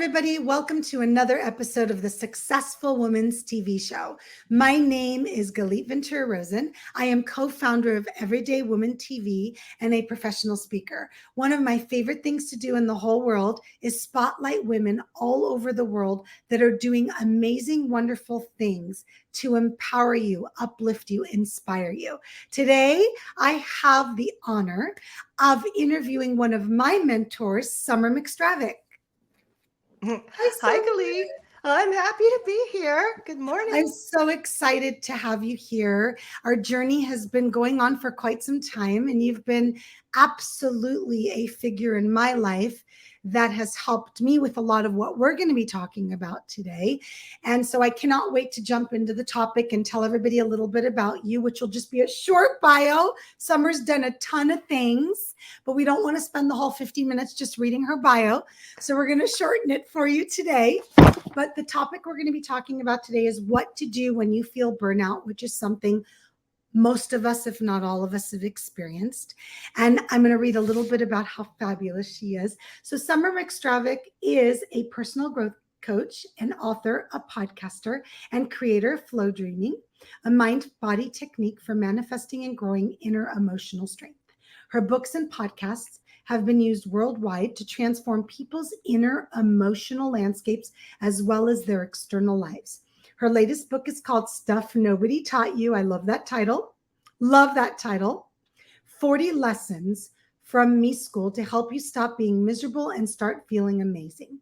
everybody. Welcome to another episode of the Successful Women's TV show. My name is Galit Ventura Rosen. I am co-founder of Everyday Woman TV and a professional speaker. One of my favorite things to do in the whole world is spotlight women all over the world that are doing amazing, wonderful things to empower you, uplift you, inspire you. Today, I have the honor of interviewing one of my mentors, Summer McStravick. Hi, Galit. I'm happy to be here. Good morning. I'm so excited to have you here. Our journey has been going on for quite some time, and you've been absolutely a figure in my life that has helped me with a lot of what we're going to be talking about today. And so I cannot wait to jump into the topic and tell everybody a little bit about you, which will just be a short bio. Summer's done a ton of things, but we don't want to spend the whole 15 minutes just reading her bio. So we're going to shorten it for you today. But the topic we're going to be talking about today is what to do when you feel burnout, which is something most of us, if not all of us, have experienced. And I'm going to read a little bit about how fabulous she is. So Summer McStravick is a personal growth coach, an author, a podcaster, and creator of Flowdreaming, a mind-body technique for manifesting and growing inner emotional strength. Her books and podcasts have been used worldwide to transform people's inner emotional landscapes as well as their external lives. Her latest book is called Stuff Nobody Taught You. I love that title. Love that title. 40 Lessons from Me School to help you stop being miserable and start feeling amazing.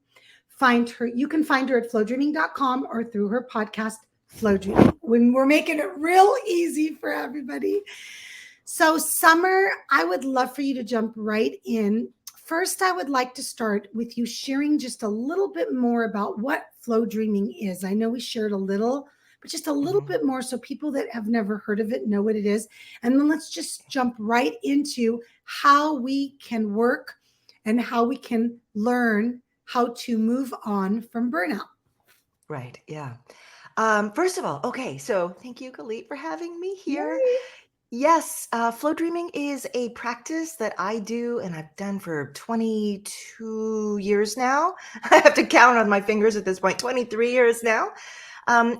You can find her at flowdreaming.com or through her podcast, Flowdreaming. When we're making it real easy for everybody. So Summer, I would love for you to jump right in. First, I would like to start with you sharing just a little bit more about what Flowdreaming is. I know we shared a little, but just a little bit more so people that have never heard of it know what it is. And then let's just jump right into how we can work and how we can learn how to move on from burnout. Right. Yeah. First of all, okay. So thank you, Galit, for having me here. Yay. Yes. Flow dreaming is a practice that I do and I've done for 22 years now. I have to count on my fingers at this point, 23 years now.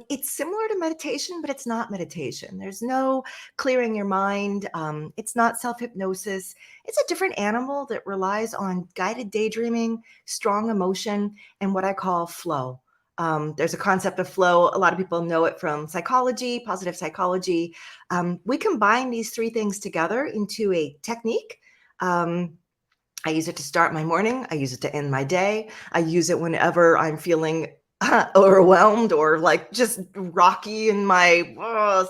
It's similar to meditation, but it's not meditation. There's no clearing your mind. It's not self-hypnosis. It's a different animal that relies on guided daydreaming, strong emotion, and what I call flow. There's a concept of flow. A lot of people know it from psychology, positive psychology. We combine these three things together into a technique. I use it to start my morning. I use it to end my day. I use it whenever I'm feeling overwhelmed or like just rocky in my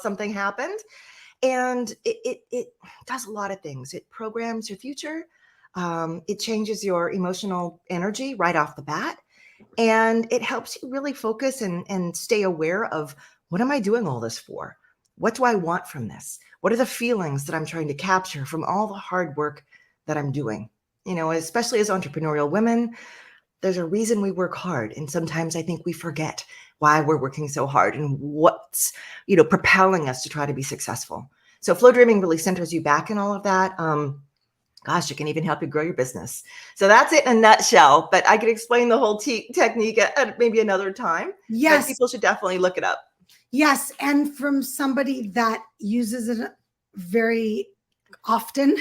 something happened. And it does a lot of things. It programs your future. It changes your emotional energy right off the bat. And it helps you really focus and stay aware of, what am I doing all this for? What do I want from this? What are the feelings that I'm trying to capture from all the hard work that I'm doing? You know, especially as entrepreneurial women, there's a reason we work hard. And sometimes I think we forget why we're working so hard and what's, propelling us to try to be successful. So flow dreaming really centers you back in all of that. Gosh, it can even help you grow your business. So that's it in a nutshell, but I could explain the whole technique at maybe another time. Yes. But people should definitely look it up. Yes. And from somebody that uses it very often,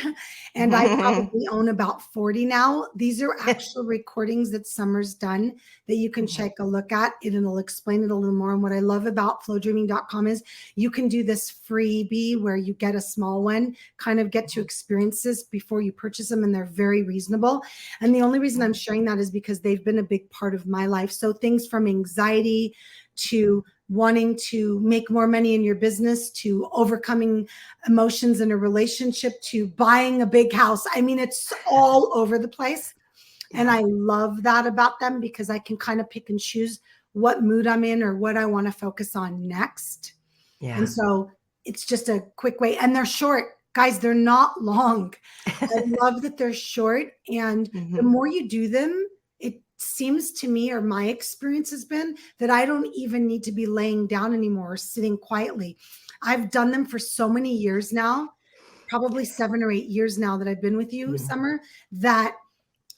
and I probably own about 40 now. These are actual recordings that Summer's done that you can check a look at, and it'll explain it a little more. And what I love about flowdreaming.com is you can do this freebie where you get a small one, kind of get to experiences before you purchase them, and they're very reasonable. And the only reason I'm sharing that is because they've been a big part of my life. So things from anxiety to wanting to make more money in your business, to overcoming emotions in a relationship, to buying a big house. I mean, it's all over the place. Yeah. And I love that about them because I can kind of pick and choose what mood I'm in or what I want to focus on next. Yeah. And so it's just a quick way. And they're short. Guys, they're not long. I love that they're short. And the more you do them, it seems to me, or my experience has been, that I don't even need to be laying down anymore or sitting quietly. I've done them for so many years now, probably 7 or 8 years now that I've been with you, Summer, that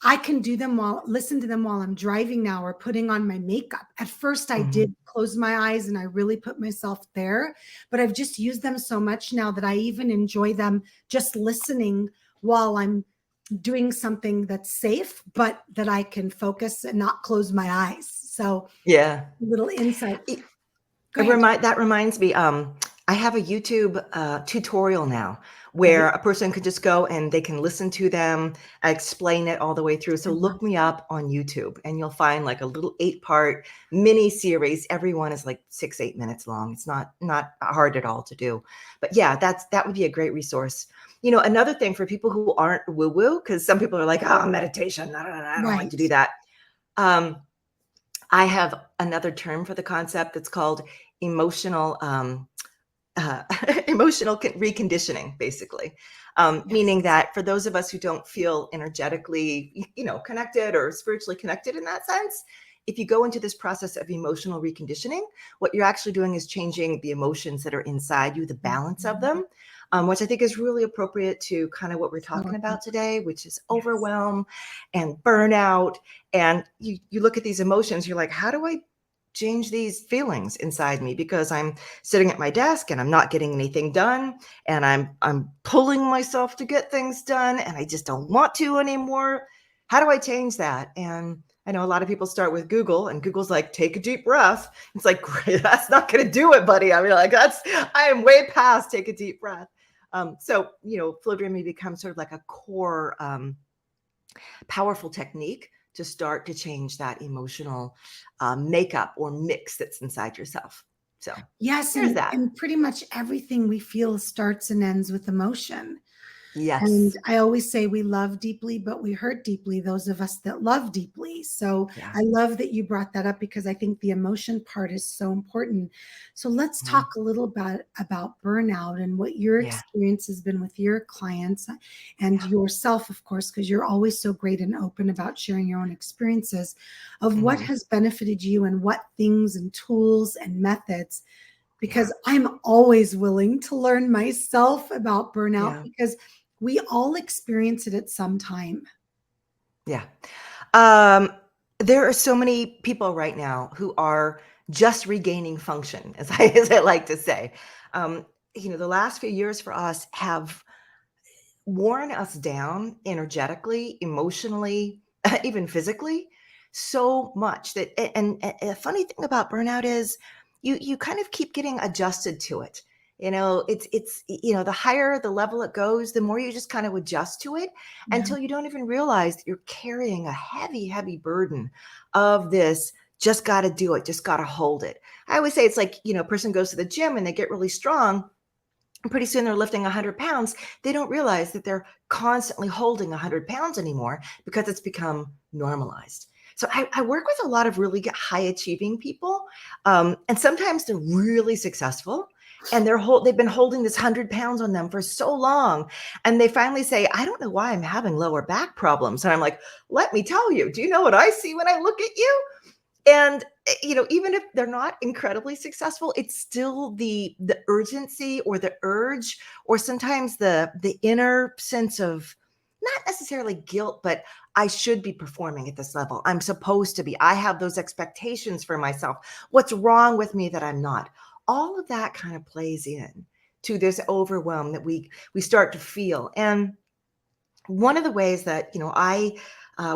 I can do them listen to them while I'm driving now or putting on my makeup. At first, I Mm-hmm. did close my eyes and I really put myself there, but I've just used them so much now that I even enjoy them just listening while I'm doing something that's safe, but that I can focus and not close my eyes. So, Yeah. little insight. Go It ahead. that reminds me, I have a YouTube tutorial now Okay. where a person can just go and they can listen to them, explain it all the way through. I So love look me that. up on YouTube and you'll find like a little 8-part mini series. Every one is like 6, 8 minutes long. It's not hard at all to do. But yeah, that would be a great resource. You know, another thing for people who aren't woo-woo, because some people are like, oh, meditation, I don't like to do Right. that. Um, I have another term for the concept that's called emotional uh, reconditioning, basically. Meaning Yes. that for those of us who don't feel energetically, connected or spiritually connected in that sense, if you go into this process of emotional reconditioning, what you're actually doing is changing the emotions that are inside you, the balance of Mhm. them, which I think is really appropriate to kind of what we're So talking about appropriate. today, which is Yes. overwhelm and burnout. And you look at these emotions, you're like, how do I change these feelings inside me? Because I'm sitting at my desk and I'm not getting anything done, and I'm pulling myself to get things done and I just don't want to anymore. How do I change that? And I know a lot of people start with Google, and Google's like, take a deep breath. It's like, great, that's not going to do it, buddy. I mean, like, I am way past take a deep breath. So, flow dreaming becomes sort of like a core, powerful technique to start to change that emotional makeup or mix that's inside yourself. So Yes, there's and that. pretty much everything we feel starts and ends with emotion. And Yes. I always say we love deeply, but we hurt deeply, those of us that love deeply. So Yeah. I love that you brought that up because I think the emotion part is so important. So let's Mhm. talk a little bit about burnout and what your Yeah. experience has been with your clients and Yeah. yourself, of course, because you're always so great and open about sharing your own experiences of what Mhm. has benefited you and what things and tools and methods, Yeah. because I'm always willing to learn myself about burnout Yeah. because we all experience it at some time. Yeah. Um, there are so many people right now who are just regaining function, as I like to say. Um, the last few years for us have worn us down energetically, emotionally, even physically, so much that and a funny thing about burnout is you kind of keep getting adjusted to it. The higher the level it goes, the more you just kind of adjust to it Yeah. until you don't even realize that you're carrying a heavy, heavy burden of this. Just got to do it. Just got to hold it. I always say it's like, a person goes to the gym and they get really strong, and pretty soon they're lifting 100 pounds. They don't realize that they're constantly holding 100 pounds anymore because it's become normalized. So I work with a lot of really high achieving people, and sometimes they're really successful, and they've been holding this 100 pounds on them for so long, and they finally say, "I don't know why I'm having lower back problems." And I'm like, "Let me tell you. Do you know what I see when I look at you?" And even if they're not incredibly successful, it's still the urgency or the urge, or sometimes the inner sense of not necessarily guilt, but I should be performing at this level. I'm supposed to be. I have those expectations for myself. What's wrong with me that I'm not? All of that kind of plays in to this overwhelm that we start to feel. And one of the ways that I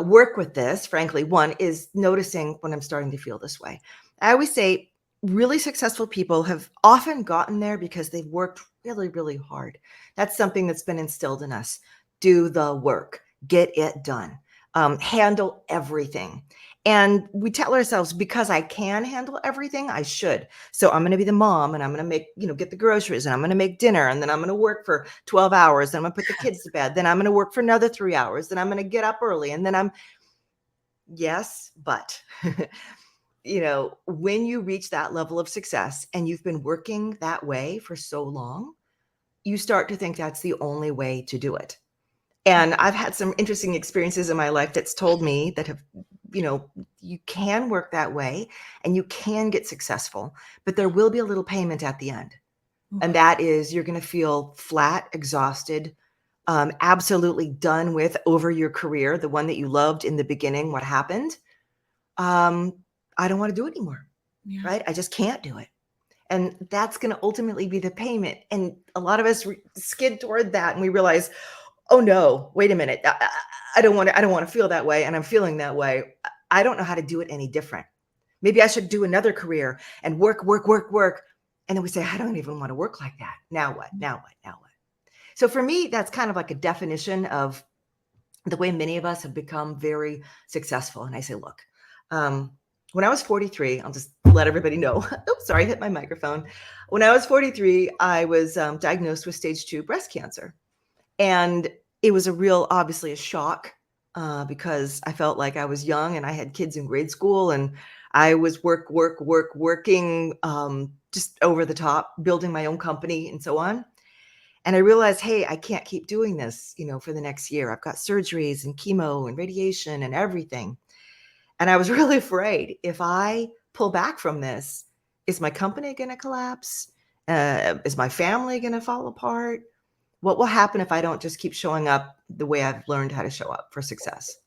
work with this, frankly, one is noticing when I'm starting to feel this way. I always say really successful people have often gotten there because they've worked really, really hard. That's something that's been instilled in us. Do the work, get it done, handle everything. And we tell ourselves, because I can handle everything, I should. So I'm going to be the mom, and I'm going to make, get the groceries, and I'm going to make dinner, and then I'm going to work for 12 hours. Then I'm going to put the kids to bed. Then I'm going to work for another 3 hours. Then I'm going to get up early. And then yes, but when you reach that level of success and you've been working that way for so long, you start to think that's the only way to do it. And I've had some interesting experiences in my life that's told me that you can work that way and you can get successful, but there will be a little payment at the end. And that is you're going to feel flat, exhausted, absolutely done with over your career, the one that you loved in the beginning, what happened? I don't want to do it anymore, Yeah. right? I just can't do it. And that's going to ultimately be the payment. And a lot of us skid toward that, and we realize, oh no, wait a minute. I don't want to feel that way. And I'm feeling that way. I don't know how to do it any different. Maybe I should do another career and work. And then we say, I don't even want to work like that. Now what? So for me, that's kind of like a definition of the way many of us have become very successful. And I say, look, when I was 43, I'll just let everybody know. Oops, sorry, I hit my microphone. When I was 43, I was diagnosed with stage 2 breast cancer. And it was obviously a shock because I felt like I was young and I had kids in grade school and I was working just over the top, building my own company and so on. And I realized, hey, I can't keep doing this, for the next year. I've got surgeries and chemo and radiation and everything. And I was really afraid, if I pull back from this, is my company going to collapse? Is my family going to fall apart? What will happen if I don't just keep showing up the way I've learned how to show up for success?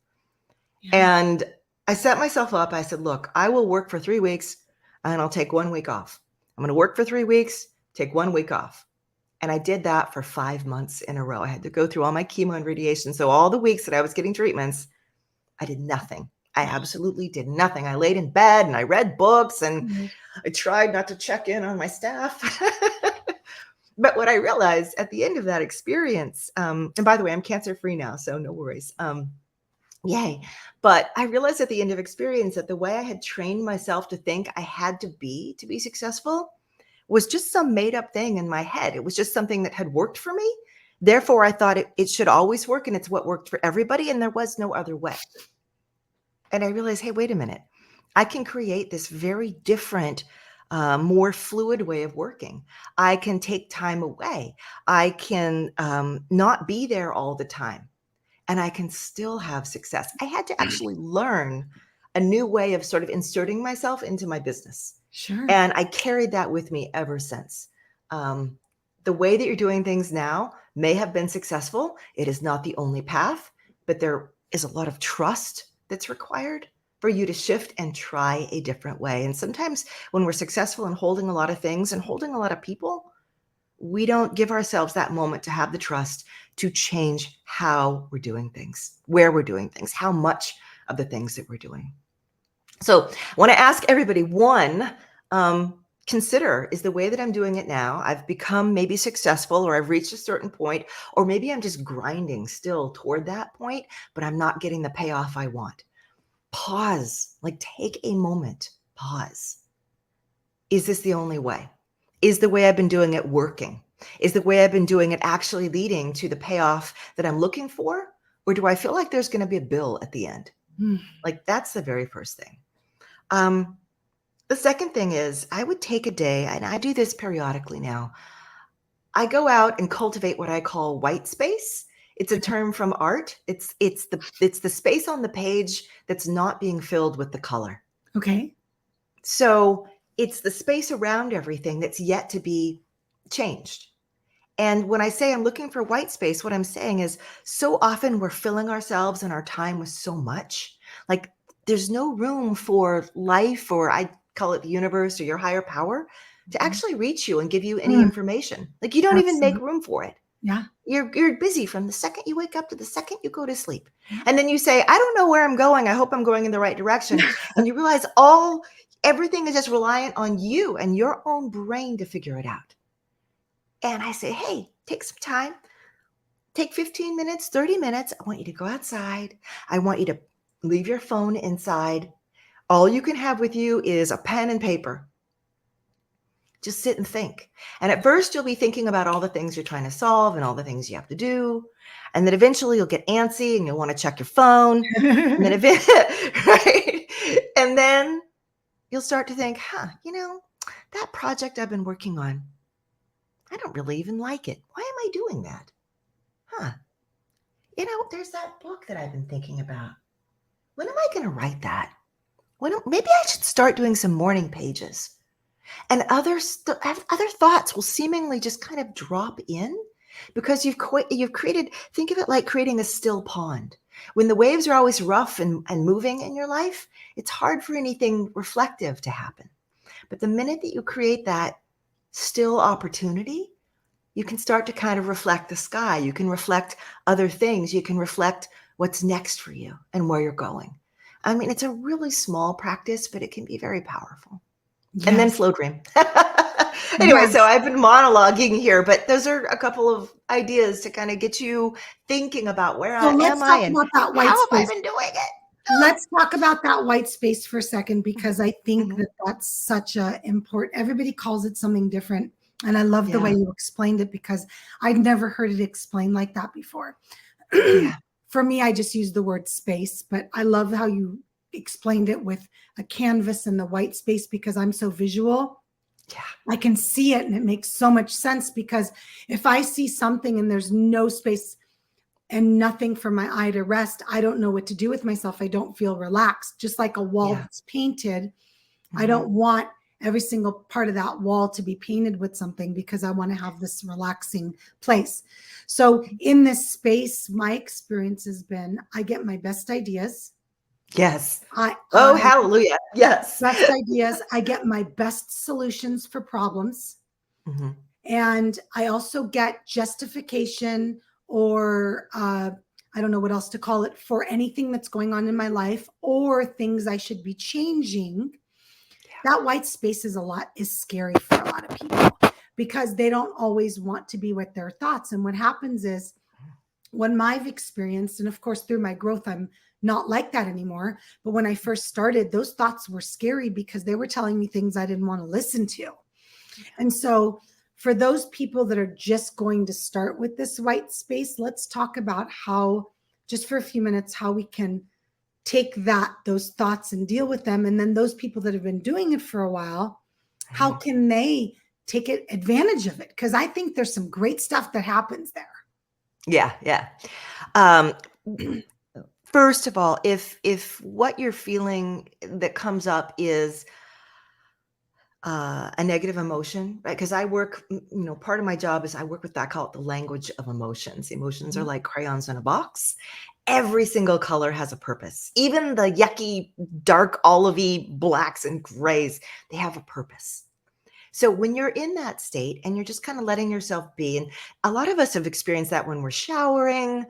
Yeah. And I set myself up. I said, look, I will work for 3 weeks and I'll take 1 week off. I'm going to work for 3 weeks, take 1 week off. And I did that for 5 months in a row. I had to go through all my chemo and radiation. So all the weeks that I was getting treatments, I did nothing. I absolutely did nothing. I laid in bed and I read books and I tried not to check in on my staff. But what I realized at the end of that experience, and by the way, I'm cancer-free now, so no worries. Yay. But I realized at the end of experience that the way I had trained myself to think I had to be successful was just some made up thing in my head. It was just something that had worked for me. Therefore, I thought it should always work, and it's what worked for everybody, and there was no other way. And I realized, hey, wait a minute. I can create this very different, more fluid way of working. I can take time away. I can not be there all the time, and I can still have success. I had to actually learn a new way of sort of inserting myself into my business. Sure. And I carried that with me ever since. The way that you're doing things now may have been successful. It is not the only path, but there is a lot of trust that's required for you to shift and try a different way. And sometimes when we're successful in holding a lot of things and holding a lot of people, we don't give ourselves that moment to have the trust to change how we're doing things, where we're doing things, how much of the things that we're doing. So I want to ask everybody, one, consider, is the way that I'm doing it now, I've become maybe successful, or I've reached a certain point, or maybe I'm just grinding still toward that point, but I'm not getting the payoff I want. Pause, like take a moment, pause. Is this the only way? Is the way I've been doing it working? Is the way I've been doing it actually leading to the payoff that I'm looking for? Or do I feel like there's going to be a bill at the end? Like that's the very first thing. The second thing is I would take a day, and I do this periodically now. I go out and cultivate what I call white space. It's a term from art. It's the space on the page that's not being filled with the color. Okay. So it's the space around everything that's yet to be changed. And when I say I'm looking for white space, what I'm saying is so often we're filling ourselves and our time with so much. Like there's no room for life, or I call it the universe or your higher power, to actually reach you and give you any information. Like you don't even make room for it. Yeah. You're busy from the second you wake up to the second you go to sleep. And then you say, I don't know where I'm going. I hope I'm going in the right direction. And you realize everything is just reliant on you and your own brain to figure it out. And I say, hey, take some time. Take 15 minutes, 30 minutes. I want you to go outside. I want you to leave your phone inside. All you can have with you is a pen and paper. Just sit and think. And at first you'll be thinking about all the things you're trying to solve and all the things you have to do. And then eventually you'll get antsy and you'll want to check your phone. And then right? And then you'll start to think, that project I've been working on, I don't really even like it. Why am I doing that? There's that book that I've been thinking about. When am I going to write that? Maybe I should start doing some morning pages. And other thoughts will seemingly just kind of drop in. because you've created, think of it like creating a still pond. When the waves are always rough and moving in your life, it's hard for anything reflective to happen. But the minute that you create that still opportunity, you can start to kind of reflect the sky. You can reflect other things. You can reflect what's next for you and where you're going. I mean, it's a really small practice, but it can be very powerful. And then Yes. flow dream. Anyway, so Yes. I've been monologuing here, but those are a couple of ideas to kind of get you thinking about where So am let's I talk and about that how white have I space. been doing it? Let's talk about that white space for a second, because I think Mhm. that that's such a important, everybody calls it something different. And I love the way Yeah. you explained it, because I'd never heard it explained like that before. Yeah. For me, I just use the word space, but I love how you explained it with a canvas and the white space, because I'm so visual. Yeah. I can see it and it makes so much sense, because if I see something and there's no space and nothing for my eye to rest, I don't know what to do with myself. I don't feel relaxed. Just like a wall Yeah. that's painted, I Mhm. don't want every single part of that wall to be painted with something, because I want to have this relaxing place. So in this space, my experience has been I get my best ideas. Yes. I Oh, hallelujah. Yes. best ideas. I get my best solutions for problems. Mhm. And I also get justification, or I don't know what else to call it, for anything that's going on in my life or things I should be changing. That white space is scary for a lot of people, because they don't always want to be with their thoughts. And what happens is, when I've experienced, and of course through my growth, I'm not like that anymore. But when I first started, those thoughts were scary, because they were telling me things I didn't want to listen to. And so for those people that are just going to start with this white space, let's talk about how, just for a few minutes, how we can take those thoughts and deal with them. And then those people that have been doing it for a while, how can they take advantage of it? Because I think there's some great stuff that happens there. Yeah. Yeah. Um, First of all, if what you're feeling that comes up is a negative emotion, right? Because I work, part of my job is I work with that, I call it the language of emotions. Emotions are like crayons in a box. Every single color has a purpose. Even the yucky, dark, olivey blacks and grays, they have a purpose. So when you're in that state and you're just kind of letting yourself be, and a lot of us have experienced that when we're showering,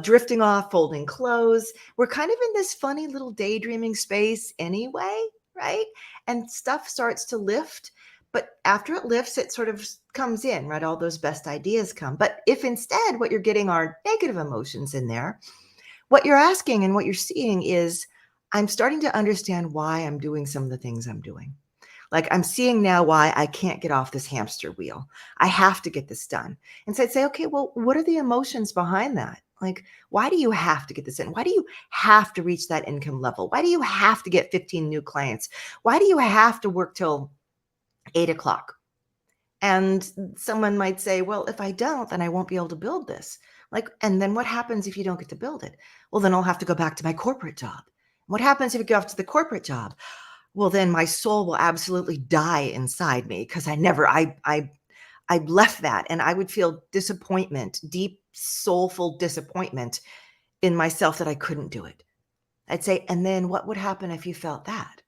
drifting off, folding clothes, we're kind of in this funny little daydreaming space anyway, right? And stuff starts to lift. But after it lifts, it sort of comes in, right? All those best ideas come. But if instead what you're getting are negative emotions in there, what you're asking and what you're seeing is, I'm starting to understand why I'm doing some of the things I'm doing. Like, I'm seeing now why I can't get off this hamster wheel. I have to get this done. And so I'd say, okay, well, what are the emotions behind that? Like, why do you have to get this in? Why do you have to reach that income level? Why do you have to get 15 new clients? Why do you have to work till 8 o'clock? And someone might say, well, if I don't, then I won't be able to build this. Like, and then what happens if you don't get to build it? Well, then I'll have to go back to my corporate job. What happens if you go off to the corporate job? Well, then my soul will absolutely die inside me, because I left that, and I would feel disappointment, deep soulful disappointment in myself that I couldn't do it. I'd say, and then what would happen if you felt that?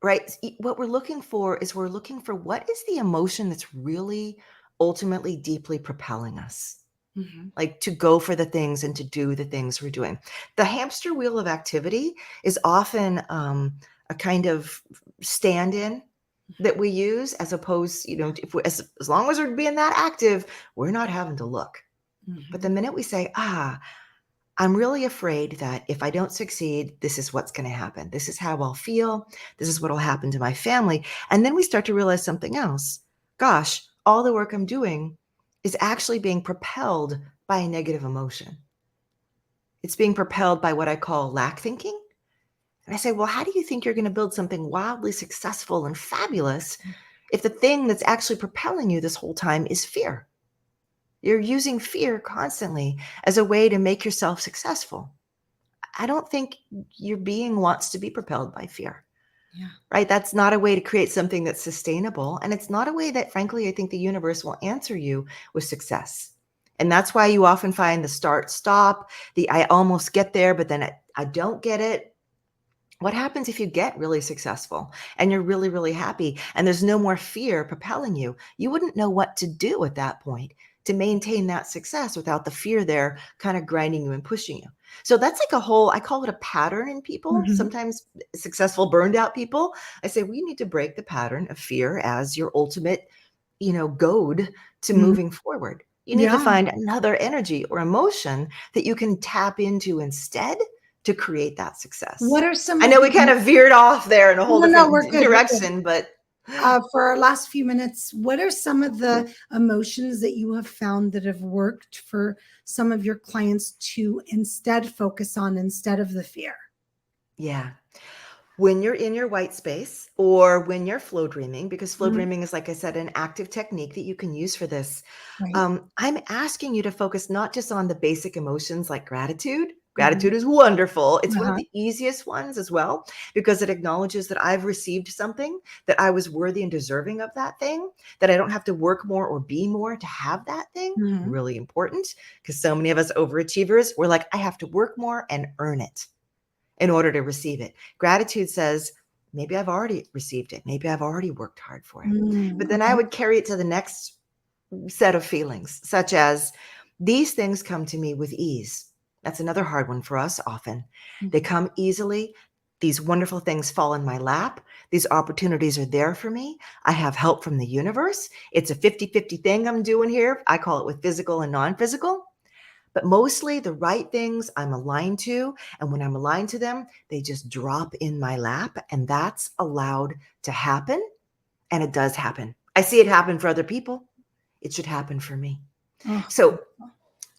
Right? What we're looking for is, we're looking for what is the emotion that's really ultimately deeply propelling us. Mm-hmm. Like, to go for the things and to do the things we're doing. The hamster wheel of activity is often a kind of stand-in that we use, as opposed, if we, as long as we're being that active, we're not having to look. But the minute we say, I'm really afraid that if I don't succeed, this is what's going to happen. This is how I'll feel. This is what will happen to my family. And then we start to realize something else. Gosh, all the work I'm doing is actually being propelled by a negative emotion. It's being propelled by what I call lack thinking. And I say, well, how do you think you're going to build something wildly successful and fabulous if the thing that's actually propelling you this whole time is fear? You're using fear constantly as a way to make yourself successful. I don't think your being wants to be propelled by fear. Yeah. right? That's not a way to create something that's sustainable. And it's not a way that, frankly, I think the universe will answer you with success. And that's why you often find the start, stop, the I almost get there, but then I don't get it. What happens if you get really successful and you're really, really happy and there's no more fear propelling you? You wouldn't know what to do at that point to maintain that success without the fear there kind of grinding you and pushing you. So that's like a whole, I call it a pattern in people. Mhm. Sometimes successful, burned out people, I say, we need to break the pattern of fear as your ultimate, goad to Mhm. moving forward. You need to Yeah. find another energy or emotion that you can tap into instead to create that success. What are some I of know we kind the of veered off there in a whole No, no, different we're good, we're good. direction, but For our last few minutes, what are some of the emotions that you have found that have worked for some of your clients to instead focus on instead of the fear? yeah. When you're in your white space or when you're flow dreaming, because flow Mhm. dreaming is, like I said, an active technique that you can use for this, Right. I'm asking you to focus not just on the basic emotions like gratitude. Mhm. Gratitude is wonderful. It's one of Uh-huh. the easiest ones as well, because it acknowledges that I've received something, that I was worthy and deserving of that thing, that I don't have to work more or be more to have that thing. Mhm. Really important, because so many of us overachievers, we're like, I have to work more and earn it in order to receive it. Gratitude says, maybe I've already received it. Maybe I've already worked hard for it. But then I Okay. would carry it to the next set of feelings, such as these things come to me with ease. That's another hard one for us often. They Mhm. come easily. These wonderful things fall in my lap. These opportunities are there for me. I have help from the universe. It's a 50-50 thing I'm doing here. I call it with physical and non-physical. But mostly the right things I'm aligned to. And when I'm aligned to them, they just drop in my lap. And that's allowed to happen. And it does happen. I see it happen for other people. It should happen for me. Oh, So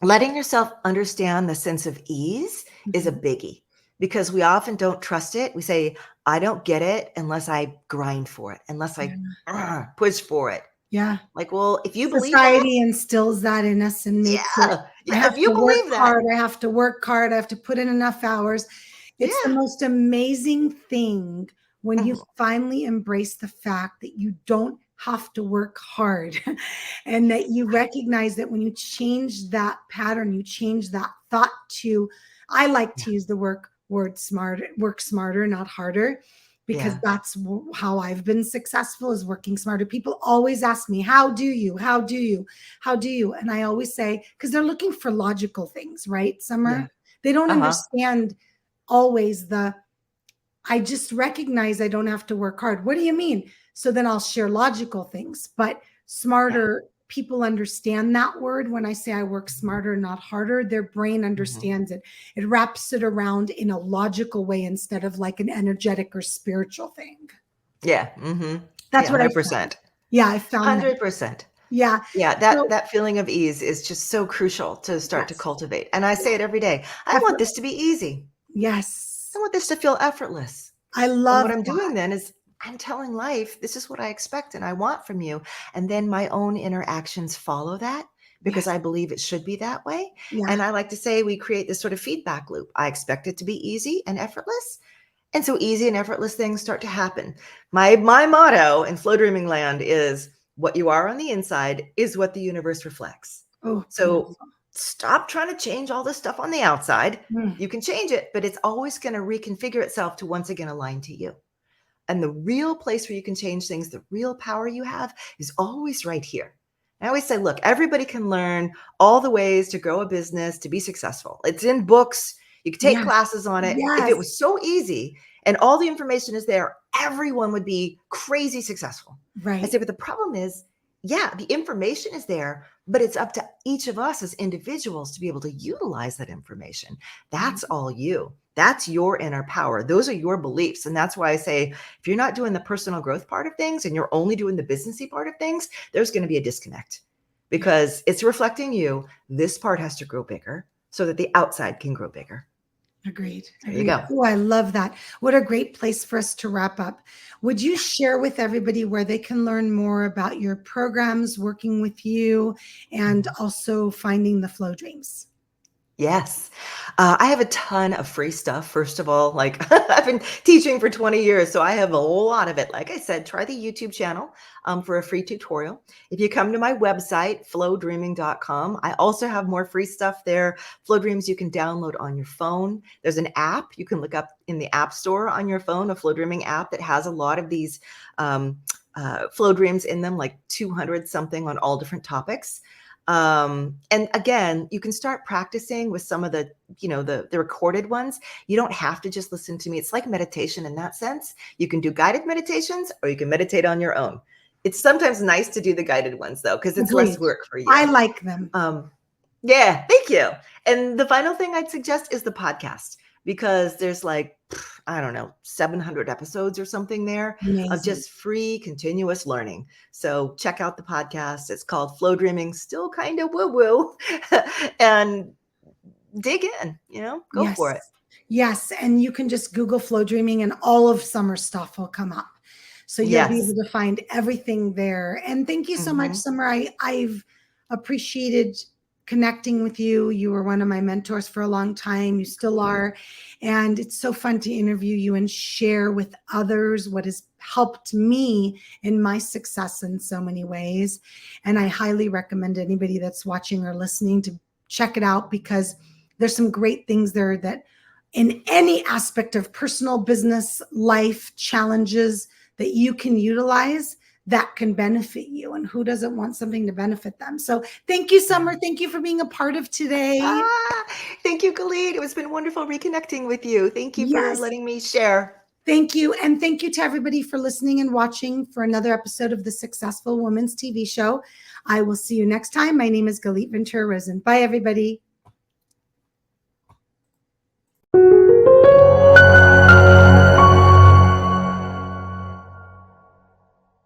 letting yourself understand the sense of ease is a mhm. biggie, because we often don't trust it. We say, I don't get it unless I grind for it, unless Yeah. I push for it. Yeah. Like, well, if you believe that, Society instills that in us and makes it, I yeah, have if you to work believe that, hard, I have to work hard, I have to put in enough hours. It's the yeah. most amazing thing when you Mhm. finally embrace the fact that you don't have to work hard and that you recognize that when you change that pattern, you change that thought to, I like Yeah. to use the word smarter, work smarter, not harder, because Yeah. that's how I've been successful, is working smarter. People always ask me, how do you, how do you, how do you? And I always say, because they're looking for logical things, right, Yeah. Summer? They don't Uh-huh. understand always I just recognize I don't have to work hard. What do you mean? So then I'll share logical things, but Yeah. smarter people understand that word. When I say I work smarter, not harder, their brain Mhm. understands it. It wraps it around in a logical way instead of like an energetic or spiritual thing. Yeah. Mhm. That's Yeah, what I found. 100%. Yeah, I found that. 100%. Yeah. Yeah, that So, that feeling of ease is just so crucial to start to yes. cultivate. And I say it every day. I want Effort. this to be easy. I Yes. want this to feel effortless. I And what love I'm that. doing then is I'm telling life, this is what I expect and I want from you. And then my own interactions follow that, because Yes. I believe it should be that way. Yeah. And I like to say we create this sort of feedback loop. I expect it to be easy and effortless. And so easy and effortless things start to happen. My motto in Flow Dreaming Land is, what you are on the inside is what the universe reflects. Oh, So beautiful. stop trying to change all this stuff on the outside. Mm. You can change it, but it's always going to reconfigure itself to once again align to you. And the real place where you can change things, the real power you have, is always right here. I always say, look, everybody can learn all the ways to grow a business, to be successful. It's in books. You can take Yes. classes on it. If it Yes. was so easy and all the information is there, everyone would be crazy successful. I Right. say, but the problem is, yeah, the information is there, but it's up to each of us as individuals to be able to utilize that information. Right. That's all you. That's your inner power. Those are your beliefs. And that's why I say, if you're not doing the personal growth part of things and you're only doing the businessy part of things, there's going to be a disconnect, Yeah. because it's reflecting you. This part has to grow bigger so that the outside can grow bigger. Agreed. There you Agreed. go. Oh, I love that. What a great place for us to wrap up. Would you share with everybody where they can learn more about your programs, working with you, and Mhm. also finding the flow dreams? Yes. I have a ton of free stuff. First of all, like I've been teaching for 20 years, so I have a lot of it. Like I said, try the YouTube channel for a free tutorial. If you come to my website, flowdreaming.com, I also have more free stuff there. Flow Dreams you can download on your phone. There's an app you can look up in the App Store on your phone, a Flow Dreaming app that has a lot of these Flow Dreams in them, like 200 something on all different topics. And again, you can start practicing with some of the, the recorded ones. You don't have to just listen to me. It's like meditation in that sense. You can do guided meditations or you can meditate on your own. It's sometimes nice to do the guided ones though, because it's less Agreed. work for I you. like them. Yeah, thank you. And the final thing I'd suggest is the podcast, because there's like, I don't know, 700 episodes or something there of Amazing. just free continuous learning. So check out the podcast. It's called Flow Dreaming, still kind of woo-woo, and dig in, go for it. Yes. Yes. And you can just Google Flow Dreaming and all of Summer's stuff will come up. So you'll be Yes. able to find everything there. And thank you so much, Mhm. Summer. I've appreciated connecting with you. You were one of my mentors for a long time. You still are. And it's so fun to interview you and share with others what has helped me in my success in so many ways. And I highly recommend anybody that's watching or listening to check it out, because there's some great things there that in any aspect of personal, business, life challenges that you can utilize that can benefit you. And who doesn't want something to benefit them? So thank you, Summer. Thank you for being a part of today. Thank you, Khalid. It has been wonderful reconnecting with you. Thank you for Yes. letting me share. Thank you. And thank you to everybody for listening and watching for another episode of the Successful Women's TV show. I will see you next time. My name is Galit Ventura Rosen. Bye, everybody.